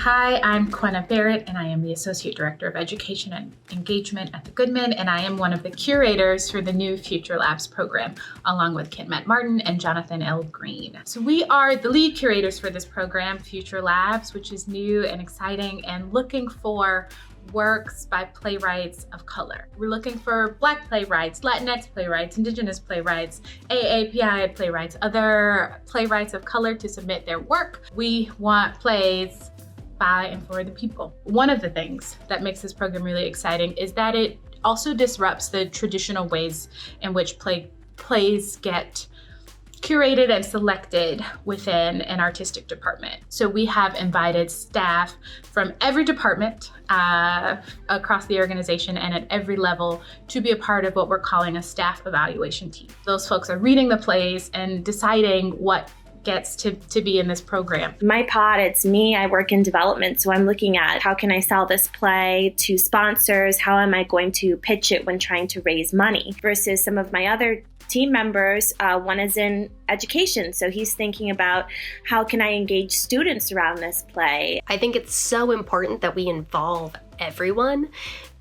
Hi, I'm QUENNA Barrett, and I am the Associate Director of Education and Engagement at the Goodman, and I am one of the curators for the new Future Labs program, along with Kent Martin and Jonathan L. Green. So we are the lead curators for this program, Future Labs, which is new and exciting and looking for works by playwrights of color. We're looking for Black playwrights, Latinx playwrights, Indigenous playwrights, AAPI playwrights, other playwrights of color to submit their work. We want plays by and for the people. One of the things that makes this program really exciting is that it also disrupts the traditional ways in which plays get curated and selected within an artistic department. So we have invited staff from every department across the organization and at every level to be a part of what we're calling a staff evaluation team. Those folks are reading the plays and deciding what gets to be in this program. My pod, it's me, I work in development, so I'm looking at how can I sell this play to sponsors, how am I going to pitch it when trying to raise money, versus some of my other team members, one is in education, so he's thinking about how can I engage students around this play. I think it's so important that we involve everyone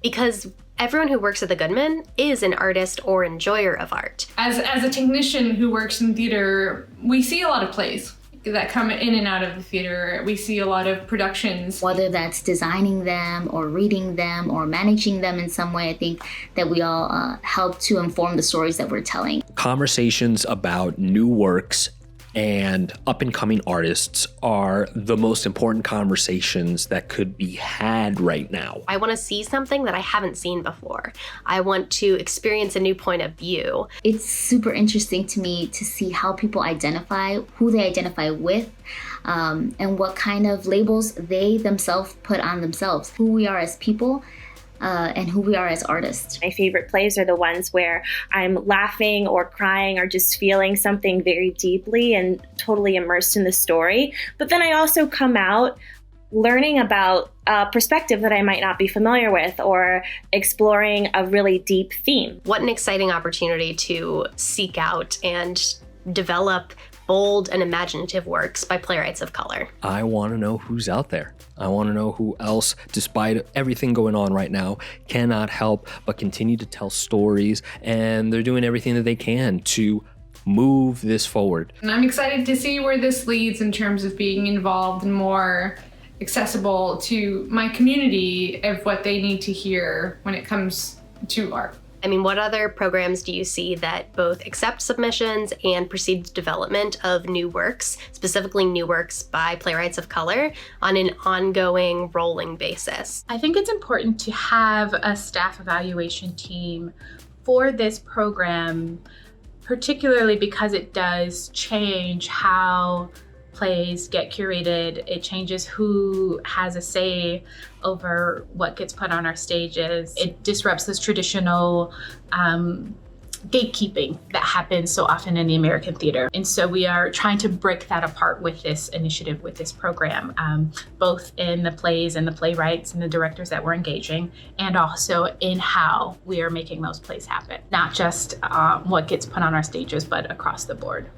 because everyone who works at the Goodman is an artist or enjoyer of art. As a technician who works in theater, we see a lot of plays that come in and out of the theater. We see a lot of productions. Whether that's designing them or reading them or managing them in some way, I think that we all help to inform the stories that we're telling. Conversations about new works and up-and-coming artists are the most important conversations that could be had right now. I want to see something that I haven't seen before. I want to experience a new point of view. It's super interesting to me to see how people identify, who they identify with, and what kind of labels they themselves put on themselves, who we are as people, and who we are as artists. My favorite plays are the ones where I'm laughing or crying or just feeling something very deeply and totally immersed in the story. But then I also come out learning about a perspective that I might not be familiar with or exploring a really deep theme. What an exciting opportunity to seek out and develop bold and imaginative works by playwrights of color. I want to know who's out there. I want to know who else, despite everything going on right now, cannot help but continue to tell stories, and they're doing everything that they can to move this forward. And I'm excited to see where this leads in terms of being involved and more accessible to my community of what they need to hear when it comes to art. I mean, what other programs do you see that both accept submissions and proceed to development of new works, specifically new works by playwrights of color, on an ongoing, rolling basis? I think it's important to have a staff evaluation team for this program, particularly because it does change how plays get curated. It changes who has a say over what gets put on our stages. It disrupts this traditional gatekeeping that happens so often in the American theater. And so we are trying to break that apart with this initiative, with this program, both in the plays and the playwrights and the directors that we're engaging, and also in how we are making those plays happen. Not just what gets put on our stages, but across the board.